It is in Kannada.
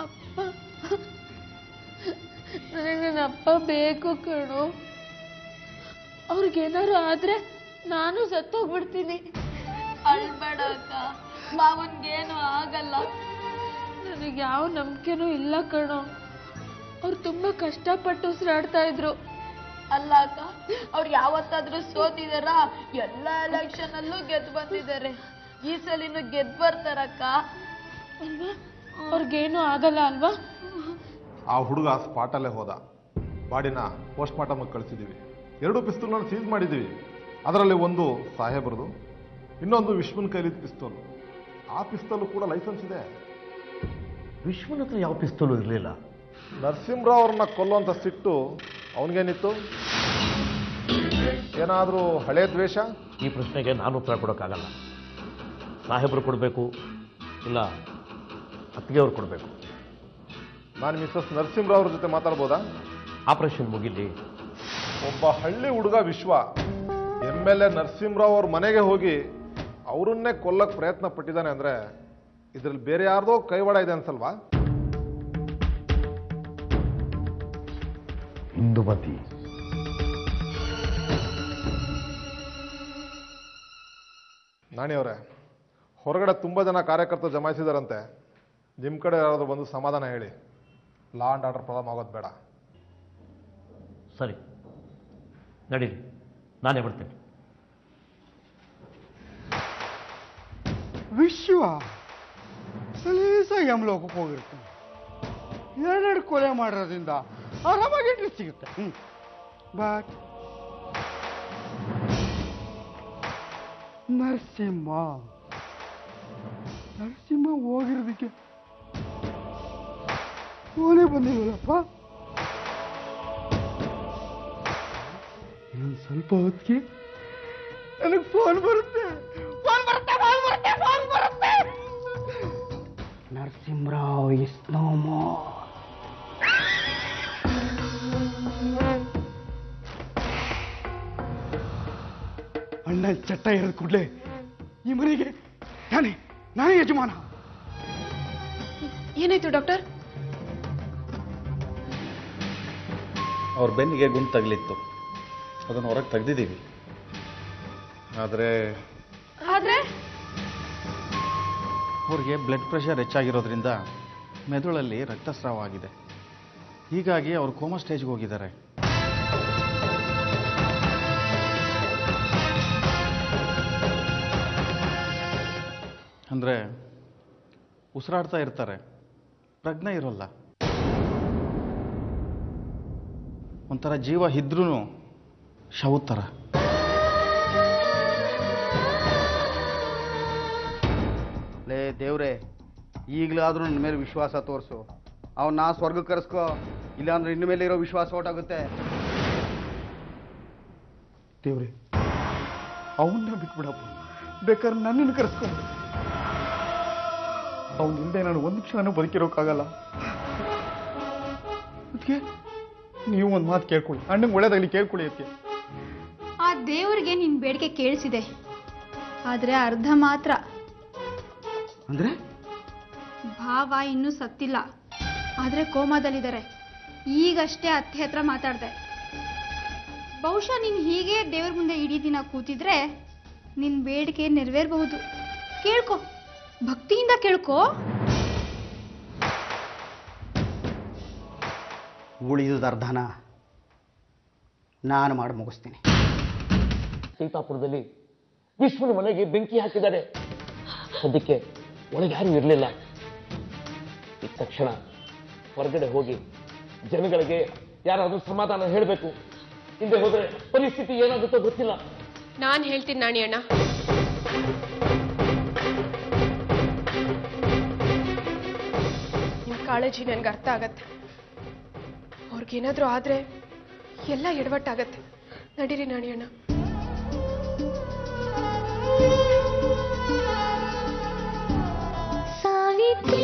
ಅಪ್ಪ, ನನಗೆ ನನ್ನ ಅಪ್ಪ ಬೇಕು ಕಣೋ. ಅವ್ರಿಗೇನಾರು ಆದ್ರೆ ನಾನು ಸತ್ತೋಗ್ಬಿಡ್ತೀನಿ. ಅಳ್ಬೇಡ ಅಕ್ಕ, ಮಾವನ್ಗೇನು ಆಗಲ್ಲ. ನನಗೆ ಯಾವ ನಂಬಿಕೆನೂ ಇಲ್ಲ ಕಣೋ. ಅವ್ರು ತುಂಬಾ ಕಷ್ಟಪಟ್ಟು ಉಸಿರಾಡ್ತಾ ಇದ್ರು. ಅಲ್ಲ ಅಕ್ಕ, ಅವ್ರು ಯಾವತ್ತಾದ್ರೂ ಸೋತಿದಾರ? ಎಲ್ಲ ಎಲೆಕ್ಷನ್ ಅಲ್ಲೂ ಗೆದ್ದು ಬಂದಿದ್ದಾರೆ. ಈ ಸಲಿನೂ ಗೆದ್ದು ಬರ್ತಾರಕ್ಕ ಅಲ್ವಾ? ಅವ್ರಿಗೇನು ಆಗಲ್ಲ ಅಲ್ವಾ? ಆ ಹುಡುಗ ಸ್ಪಾಟಲ್ಲೇ ಹೋದ. ಬಾಡಿನ ಪೋಸ್ಟ್ ಮಾರ್ಟಮ್ಗೆ ಕಳಿಸಿದ್ದೀವಿ. 2 ಪಿಸ್ತೂಲ್ನ ಸೀಸ್ ಮಾಡಿದ್ದೀವಿ. ಅದರಲ್ಲಿ ಒಂದು ಸಾಹೇಬ್ರದು, ಇನ್ನೊಂದು ವಿಶ್ವನ್ ಕೈಲಿದ್ದ ಪಿಸ್ತೂಲ್. ಆ ಪಿಸ್ತೂಲು ಕೂಡ ಲೈಸೆನ್ಸ್ ಇದೆ. ವಿಶ್ವನ ಹತ್ರ ಯಾವ ಪಿಸ್ತೂಲು ಇರಲಿಲ್ಲ. ನರಸಿಂಹರಾವ್ ಅವ್ರನ್ನ ಕೊಲ್ಲುವಂಥ ಸಿಟ್ಟು ಅವನಿಗೇನಿತ್ತು? ಏನಾದರೂ ಹಳೆ ದ್ವೇಷ? ಈ ಪ್ರಶ್ನೆಗೆ ನಾನು ಉತ್ತರ ಕೊಡೋಕ್ಕಾಗಲ್ಲ. ಸಾಹೇಬರು ಕೊಡಬೇಕು, ಇಲ್ಲ ಅತ್ತಿಗೆ ಅವ್ರು ಕೊಡಬೇಕು. ನಾನು ಮಿಸ್ಸಸ್ ನರಸಿಂಹರಾವ್ ಅವ್ರ ಜೊತೆ ಮಾತಾಡ್ಬೋದಾ? ಆಪರೇಷನ್ ಮುಗಿಲಿ. ಒಬ್ಬ ಹಳ್ಳಿ ಹುಡುಗ ವಿಶ್ವ MLA ನರಸಿಂಹರಾವ್ ಅವ್ರ ಮನೆಗೆ ಹೋಗಿ ಅವರನ್ನೇ ಕೊಲ್ಲಕ್ಕೆ ಪ್ರಯತ್ನ ಪಟ್ಟಿದ್ದಾನೆ ಅಂದರೆ ಇದರಲ್ಲಿ ಬೇರೆ ಯಾರ್ದೋ ಕೈವಾಡ ಇದೆ ಅನ್ಸಲ್ವಾ? ಇಂದುಮತಿ ನಾಣಿಯವರೇ, ಹೊರಗಡೆ ತುಂಬ ಜನ ಕಾರ್ಯಕರ್ತರು ಜಮಾಯಿಸಿದಾರಂತೆ. ನಿಮ್ಮ ಕಡೆ ಯಾರಾದರೂ ಬಂದು ಸಮಾಧಾನ ಹೇಳಿ. ಲಾ ಆ್ಯಂಡ್ ಆರ್ಡರ್ ಪ್ರಾಬ್ಲಮ್ ಆಗೋದು ಬೇಡ. ಸರಿ, ನಡೀರಿ, ನಾನೇ ಬರ್ತೀನಿ. ವಿಶ್ವ ಸಲೀಸಾಗಿ ಯಮಲೋಕಕ್ಕೆ ಹೋಗಿರ್ತಾನೆ. 2 ಕೊಲೆ ಮಾಡೋದ್ರಿಂದ ಆರಾಮಾಗಿ ಎಂಟ್ರಿ ಸಿಗುತ್ತೆ. ಬಟ್ ನರಸಿಂಹ ಹೋಗಿರೋದಕ್ಕೆ ಫೋನೇ ಬಂದಿಲ್ವಲ್ಲಪ್ಪ. ಇನ್ನೊಂದು ಸ್ವಲ್ಪ ಹೊತ್ತಿಗೆ ನನಗೆ ಫೋನ್ ಬರುತ್ತೆ. Narasimha Rao is no more. ಅಣ್ಣ ಚಟ್ಟ ಇರೋದು ಕೂಡಲೇ ಈ ಮನೆಗೆ ನಾನೇ ಯಜಮಾನ. ಏನಾಯ್ತು ಡಾಕ್ಟರ್? ಅವ್ರ ಬೆನ್ನಿಗೆ ಗುಂಡು ತಗಲಿತ್ತು, ಅದನ್ನು ಹೊರಗೆ ತೆಗೆದಿದ್ದೀವಿ. ಆದರೆ ಅವ್ರಿಗೆ ಬ್ಲಡ್ ಪ್ರೆಷರ್ ಹೆಚ್ಚಾಗಿರೋದ್ರಿಂದ ಮೆದುಳಲ್ಲಿ ರಕ್ತಸ್ರಾವ ಆಗಿದೆ. ಹೀಗಾಗಿ ಅವರು ಕೋಮಾ ಸ್ಟೇಜ್ಗೆ ಹೋಗಿದ್ದಾರೆ. ಅಂದರೆ ಉಸಿರಾಡ್ತಾ ಇರ್ತಾರೆ, ಪ್ರಜ್ಞೆ ಇರೋಲ್ಲ. ಒಂಥರ ಜೀವ ಇದ್ರೂ ಶವದ ಥರ. ಲೇ ದೇವ್ರೆ, ಈಗಲಾದರೂ ನನ್ನ ಮೇಲೆ ವಿಶ್ವಾಸ ತೋರಿಸು. ಅವನ್ನ ಸ್ವರ್ಗಕ್ಕೆ ಕರೆಸ್ಕೋ, ಇಲ್ಲಾಂದ್ರೆ ಇನ್ನು ಮೇಲೆ ಇರೋ ವಿಶ್ವಾಸ ಹೊರಟಾಗುತ್ತೆ. ದೇವ್ರೆ, ಅವನ್ನ ಬಿಟ್ಬಿಡಪ್ಪ, ಬೇಕಾದ್ರೆ ನನ್ನನ್ನು ಕರೆಸ್ಕೊಂಡು. ಅವನಿಂದ ನಾನು ಒಂದು ಕ್ಷಣ ಬದುಕಿರೋಕ್ಕಾಗಲ್ಲ. ಅದಕ್ಕೆ ನೀವು ಒಂದು ಮಾತು ಕೇಳ್ಕೊಳ್ಳಿ, ಅಣ್ಣಂಗೆ ಒಳ್ಳೇದಾಗಲಿ ಕೇಳ್ಕೊಳ್ಳಿ. ಅದಕ್ಕೆ ಆ ದೇವರಿಗೆ ನಿನ್ನ ಬೇಡಿಕೆ ಕೇಳಿಸಿದೆ, ಆದರೆ ಅರ್ಧ ಮಾತ್ರ. ಅಂದ್ರೆ ಭಾವ ಇನ್ನೂ ಸತ್ತಿಲ್ಲ, ಆದರೆ ಕೋಮಾದಲ್ಲಿದ್ದಾರೆ. ಈಗಷ್ಟೇ ಅತ್ತೆ ಹತ್ರ ಮಾತಾಡಿದೆ. ಬಹುಶಃ ನೀನು ಹೀಗೆ ದೇವ್ರ ಮುಂದೆ ಇಡೀ ದಿನ ಕೂತಿದ್ರೆ ನಿನ್ನ ಬೇಡಿಕೆ ನೆರವೇರಬಹುದು. ಕೇಳ್ಕೊ, ಭಕ್ತಿಯಿಂದ ಕೇಳ್ಕೊ. ಉಳಿದ ಅರ್ಧನ ನಾನು ಮಾಡಿ ಮುಗಿಸ್ತೀನಿ. ಸೀತಾಪುರದಲ್ಲಿ ವಿಶ್ವನ ಮನೆಗೆ ಬೆಂಕಿ ಹಾಕಿದ್ದಾರೆ. ಸದ್ಯಕ್ಕೆ ಒಳಗೆ ಯಾರೂ ಇರಲಿಲ್ಲ. ಈ ತಕ್ಷಣ ಹೊರಗಡೆ ಹೋಗಿ ಜನಗಳಿಗೆ ಯಾರಾದರೂ ಸಮಾಧಾನ ಹೇಳಬೇಕು. ಹಿಂದೆ ಹೋದ್ರೆ ಪರಿಸ್ಥಿತಿ ಏನಾಗುತ್ತೋ ಗೊತ್ತಿಲ್ಲ. ನಾನು ಹೇಳ್ತೀನಿ ನಾಣಿ ಅಣ್ಣ. ನಿಮ್ ಕಾಳಜಿ ನನ್ಗೆ ಅರ್ಥ ಆಗತ್ತೆ. ಅವ್ರಿಗೇನಾದ್ರೂ ಆದ್ರೆ ಎಲ್ಲ ಎಡವಟ್ಟಾಗತ್ತೆ. ನಡೀರಿ ನಾಣಿ ಅಣ್ಣ. ಸಾವಿತ್ರಿ